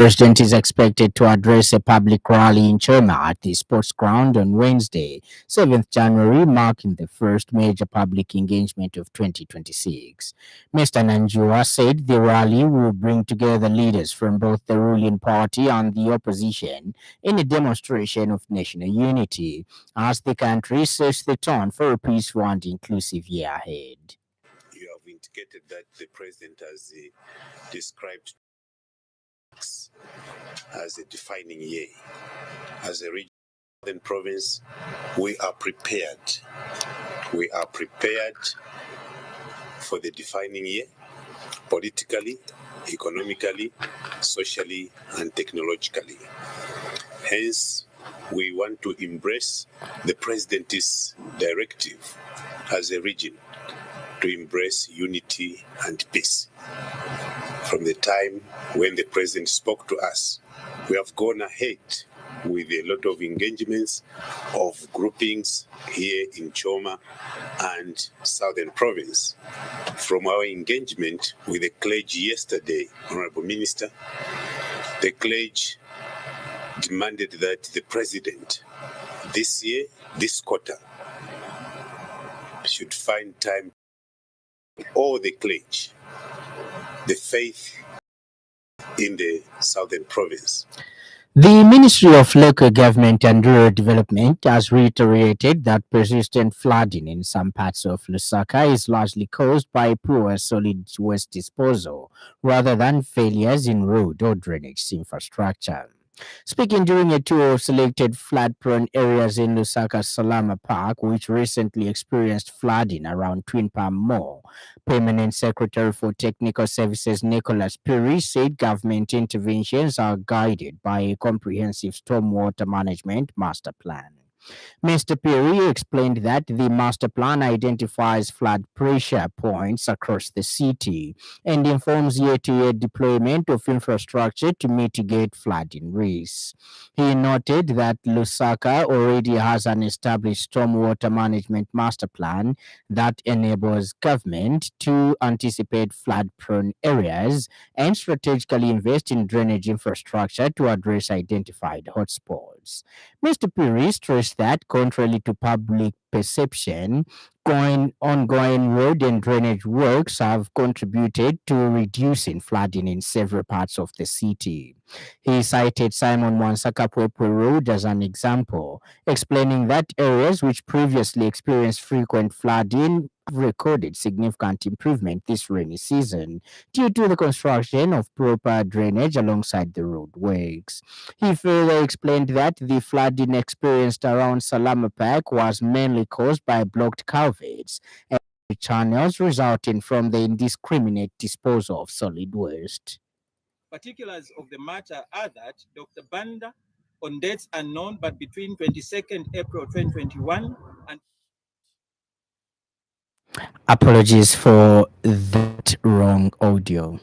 President is expected to address a public rally in Choma at the sports ground on Wednesday, 7th January, marking the first major public engagement of 2026. Mr. Nanjua said the rally will bring together leaders from both the ruling party and the opposition in a demonstration of national unity as the country sets the tone for a peaceful and inclusive year ahead. You have indicated that the president has described as a defining year. As a region province, we are prepared. We are prepared for the defining year, politically, economically, socially, and technologically. Hence, we want to embrace the president's directive as a region to embrace unity and peace. From the time when the president spoke to us, we have gone ahead with a lot of engagements of groupings here in Choma and Southern Province. From our engagement with the clergy yesterday, Honorable Minister, the clergy demanded that the president this year, this quarter, should find time for all the clergy, the faith in the Southern Province. The Ministry of Local Government and Rural Development has reiterated that persistent flooding in some parts of Lusaka is largely caused by poor solid waste disposal rather than failures in road or drainage infrastructure. Speaking during a tour of selected flood-prone areas in Lusaka's Salama Park, which recently experienced flooding around Twin Palm Mall, Permanent Secretary for Technical Services Nicholas Piri said government interventions are guided by a comprehensive stormwater management master plan. Mr. Perry explained that the master plan identifies flood pressure points across the city and informs year-to-year deployment of infrastructure to mitigate flooding risks. He noted that Lusaka already has an established stormwater management master plan that enables government to anticipate flood-prone areas and strategically invest in drainage infrastructure to address identified hotspots. Mr. Piri stressed that, contrary to public perception, ongoing road and drainage works have contributed to reducing flooding in several parts of the city. He cited Simon Mwansakapwepo Road as an example, explaining that areas which previously experienced frequent flooding have recorded significant improvement this rainy season due to the construction of proper drainage alongside the roadworks. He further explained that the flooding experienced around Salama Park was mainly caused by blocked culverts and channels resulting from the indiscriminate disposal of solid waste. Particulars of the matter are that Dr. Banda, on dates unknown but between 22nd April 2021 and Apologies for that wrong audio.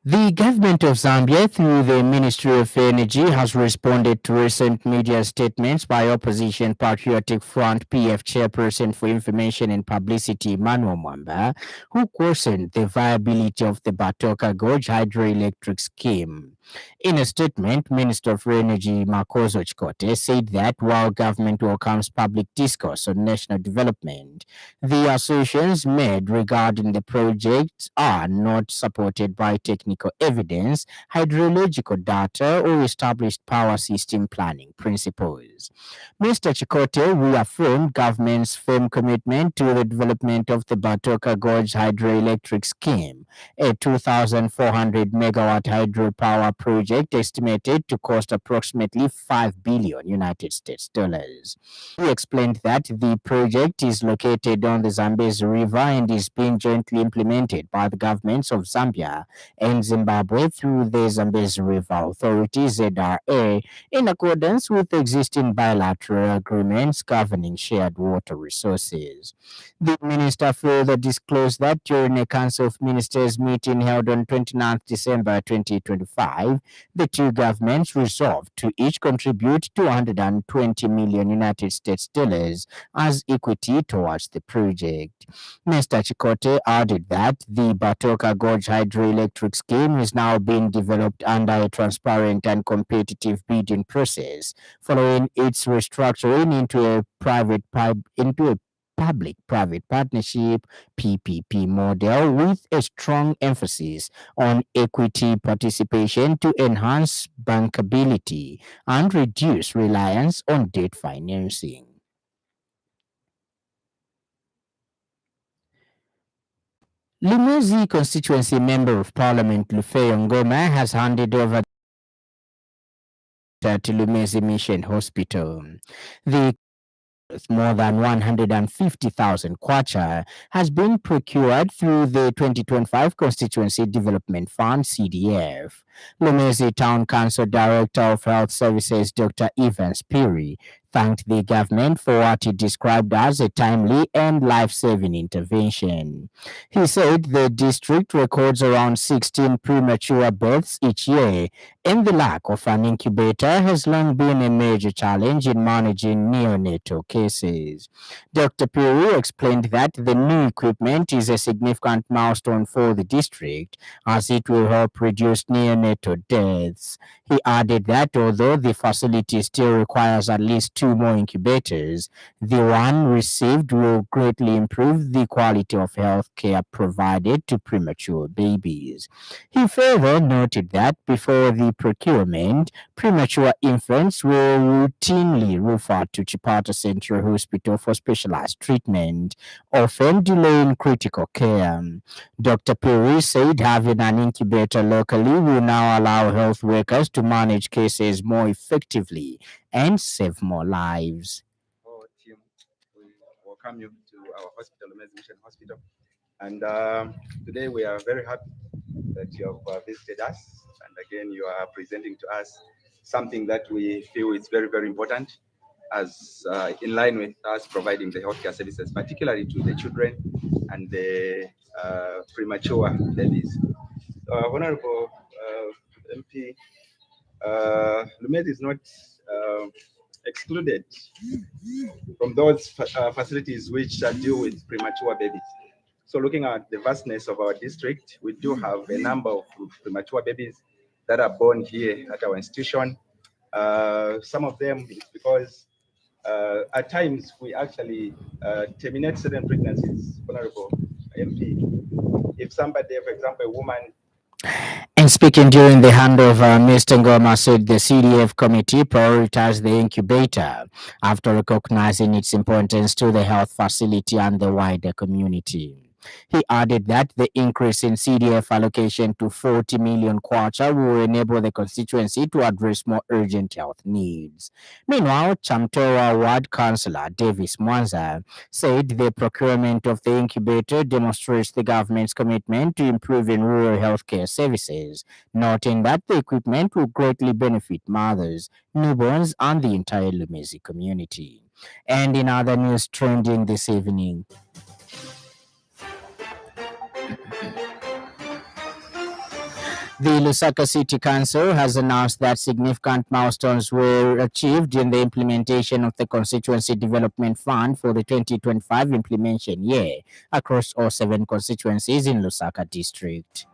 The government of Zambia, through the Ministry of Energy, has responded to recent media statements by Opposition Patriotic Front PF Chairperson for Information and Publicity, Manuel Mwamba, who questioned the viability of the Batoka Gorge hydroelectric scheme. In a statement, Minister of Energy Makozo Chikote said that while government welcomes public discourse on national development, the assertions made regarding the projects are not supported by technical evidence, hydrological data, or established power system planning principles. Mr. Chikote reaffirmed government's firm commitment to the development of the Batoka Gorge hydroelectric scheme, a 2,400 megawatt hydropower project estimated to cost approximately 5 billion United States dollars. He explained that the project is located on the Zambezi River and is being jointly implemented by the governments of Zambia and Zimbabwe through the Zambezi River Authority (ZRA) in accordance with existing bilateral agreements governing shared water resources. The minister further disclosed that during a Council of Ministers meeting held on 29 December 2025, the two governments resolved to each contribute 220 million United States dollars as equity towards the project. Mr. Chikote added that the Batoka Gorge hydroelectric scheme is now being developed under a transparent and competitive bidding process, following its restructuring into a public-private partnership (PPP) model with a strong emphasis on equity participation to enhance bankability and reduce reliance on debt financing. Limousin constituency member of parliament Lufeyo Ngoma has handed over to Lumezi Mission Hospital. The more than 150,000 kwacha has been procured through the 2025 Constituency Development Fund (CDF). Lumezi Town Council Director of Health Services Dr. Evans Piri thanked the government for what he described as a timely and life-saving intervention. He said the district records around 16 premature births each year, and the lack of an incubator has long been a major challenge in managing neonatal cases. Dr. Piri explained that the new equipment is a significant milestone for the district as it will help reduce neonatal deaths. He added that although the facility still requires at least 2 more incubators, the one received will greatly improve the quality of health care provided to premature babies. He further noted that before the procurement, premature infants were routinely referred to Chipata Central Hospital for specialized treatment, often delaying critical care. Dr. Piri said having an incubator locally will now allow health workers to manage cases more effectively and save more lives. Our team, we welcome you to our hospital, Lomez Mission Hospital. And today we are very happy that you have visited us. And again, you are presenting to us something that we feel is very, very important as in line with us providing the healthcare services, particularly to the children and the premature babies. Honorable MP, Lumed is not excluded from those facilities which deal with premature babies. So looking at the vastness of our district, we do have a number of premature babies that are born here at our institution. Some of them is because at times we actually terminate certain pregnancies, Honorable MP. If somebody, for example, a woman. And speaking during the handover, Mr. Ngoma said the CDF committee prioritized the incubator after recognizing its importance to the health facility and the wider community. He added that the increase in CDF allocation to 40 million kwacha will enable the constituency to address more urgent health needs. Meanwhile, Chamtora Ward Councillor Davis Mwanza said the procurement of the incubator demonstrates the government's commitment to improving rural healthcare services, noting that the equipment will greatly benefit mothers, newborns, and the entire Lumezi community. And in other news trending this evening, the Lusaka City Council has announced that significant milestones were achieved in the implementation of the Constituency Development Fund for the 2025 implementation year across all 7 constituencies in Lusaka District.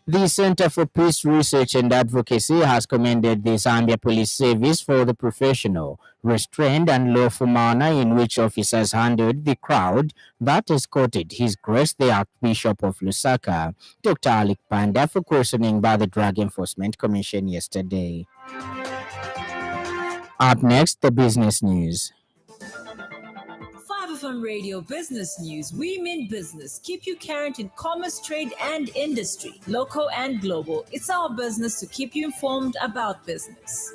The Center for Peace Research and Advocacy has commended the Zambia Police Service for the professional, restrained, and lawful manner in which officers handled the crowd that escorted His Grace the Archbishop of Lusaka, Dr. Alec Panda, for questioning by the Drug Enforcement Commission yesterday. Up next, the business news. From Radio Business News, we mean business. Keep you current in commerce, trade, and industry, local and global. It's our business to keep you informed about business.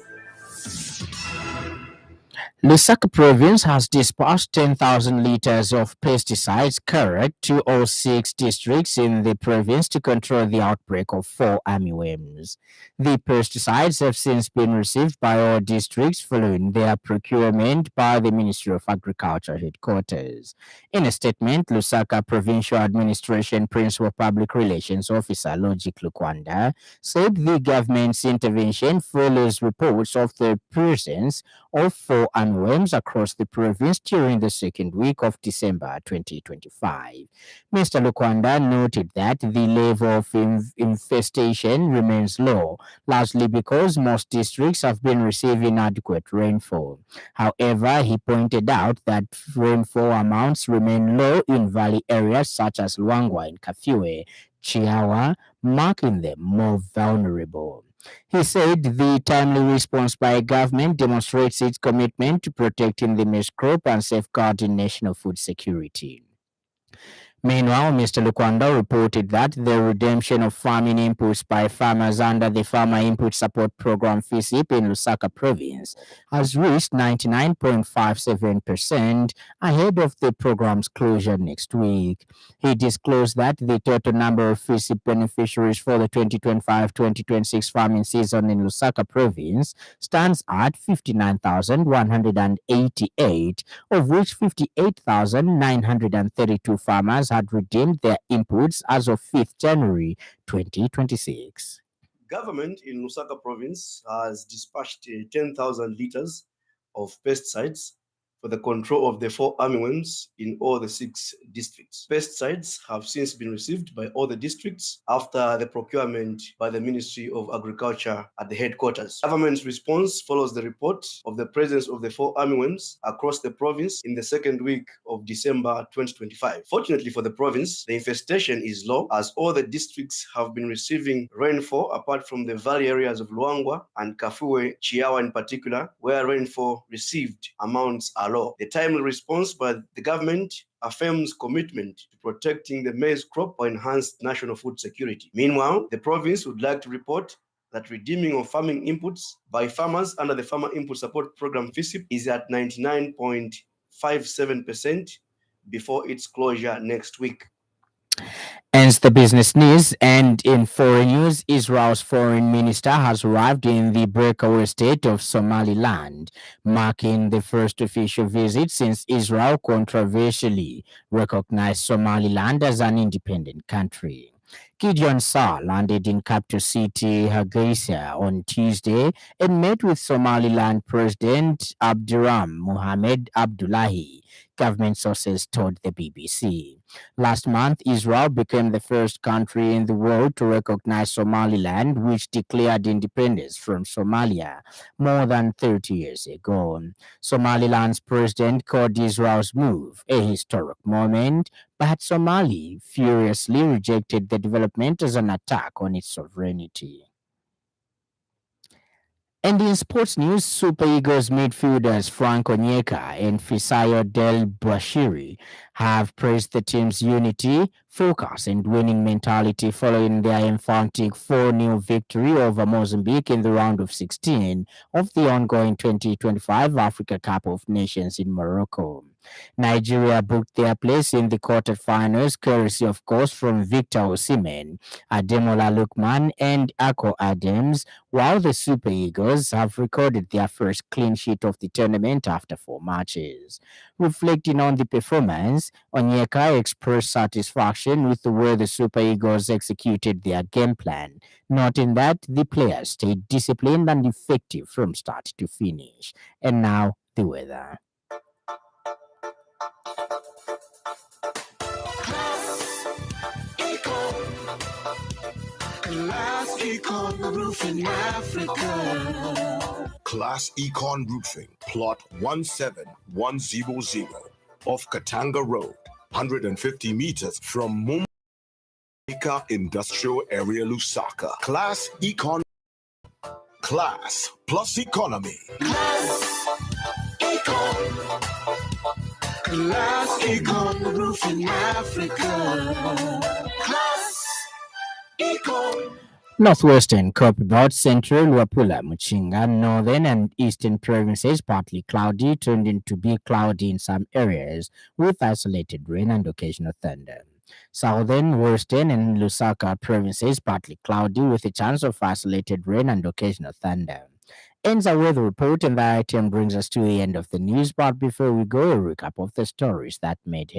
Lusaka province has dispatched 10,000 liters of pesticides correct to all 6 districts in the province to control the outbreak of 4 armyworms. The pesticides have since been received by all districts following their procurement by the Ministry of Agriculture headquarters. In a statement, Lusaka Provincial Administration Principal Public Relations Officer Logic Lukwanda said the government's intervention follows reports of the presence of 4 4 armyworms across the province during the second week of December 2025. Mr. Lukwanda noted that the level of infestation remains low, largely because most districts have been receiving adequate rainfall. However, he pointed out that rainfall amounts remain low in valley areas such as Luangwa and Kafue, Chiawa, making them more vulnerable. He said the timely response by government demonstrates its commitment to protecting the maize crop and safeguarding national food security. Meanwhile, Mr. Lukwanda reported that the redemption of farming inputs by farmers under the Farmer Input Support Program FISIP in Lusaka province has reached 99.57% ahead of the program's closure next week. He disclosed that the total number of FISIP beneficiaries for the 2025-2026 farming season in Lusaka province stands at 59,188, of which 58,932 farmers had redeemed their inputs as of 5th January 2026. Government in Lusaka province has dispatched 10,000 liters of pesticides for the control of the 4 armyworms in all the 6 districts. Pesticides have since been received by all the districts after the procurement by the Ministry of Agriculture at the headquarters. Government's response follows the report of the presence of the 4 armyworms across the province in the second week of December 2025. Fortunately for the province, the infestation is low as all the districts have been receiving rainfall apart from the valley areas of Luangwa and Kafue, Chiawa in particular, where rainfall received amounts are low. The timely response by the government affirms commitment to protecting the maize crop for enhanced national food security. Meanwhile, the province would like to report that redeeming of farming inputs by farmers under the Farmer Input Support Program FISIP is at 99.57% before its closure next week. Ends the business news, and in foreign news, Israel's foreign minister has arrived in the breakaway state of Somaliland, marking the first official visit since Israel controversially recognized Somaliland as an independent country. Gideon Saar landed in capital city Hargeisa on Tuesday and met with Somaliland President Abdiram Mohamed Abdullahi, government sources told the BBC. Last month, Israel became the first country in the world to recognize Somaliland, which declared independence from Somalia more than 30 years ago. Somaliland's president called Israel's move a historic moment, but Somali furiously rejected the development as an attack on its sovereignty. And in sports news, Super Eagles midfielders Frank Onyeka and Fisayo Del Bashiri have praised the team's unity, focus, and winning mentality following their emphatic 4-0 victory over Mozambique in the round of 16 of the ongoing 2025 Africa Cup of Nations in Morocco. Nigeria booked their place in the quarterfinals, courtesy, of course, from Victor Osimhen, Ademola Lookman, and Ako Adams, while the Super Eagles have recorded their first clean sheet of the tournament after 4 matches. Reflecting on the performance, Onyeka expressed satisfaction with the way the Super Eagles executed their game plan, noting that the players stayed disciplined and effective from start to finish. And now, the weather. Class Econ Roofing Africa. Class Econ Roofing, plot 17100 off Katanga Road, 150 meters from Mumbai Industrial Area, Lusaka. Class Econ. Class plus economy. Class Econ. Class Econ Roofing Africa. Class Econ. Northwestern Copperbelt, Central Luapula, Muchinga, Northern and Eastern provinces partly cloudy, tending to be cloudy in some areas with isolated rain and occasional thunder. Southern, Western and Lusaka provinces partly cloudy with a chance of isolated rain and occasional thunder. Ends our weather report, and that item brings us to the end of the news. But before we go, a recap of the stories that made headlines.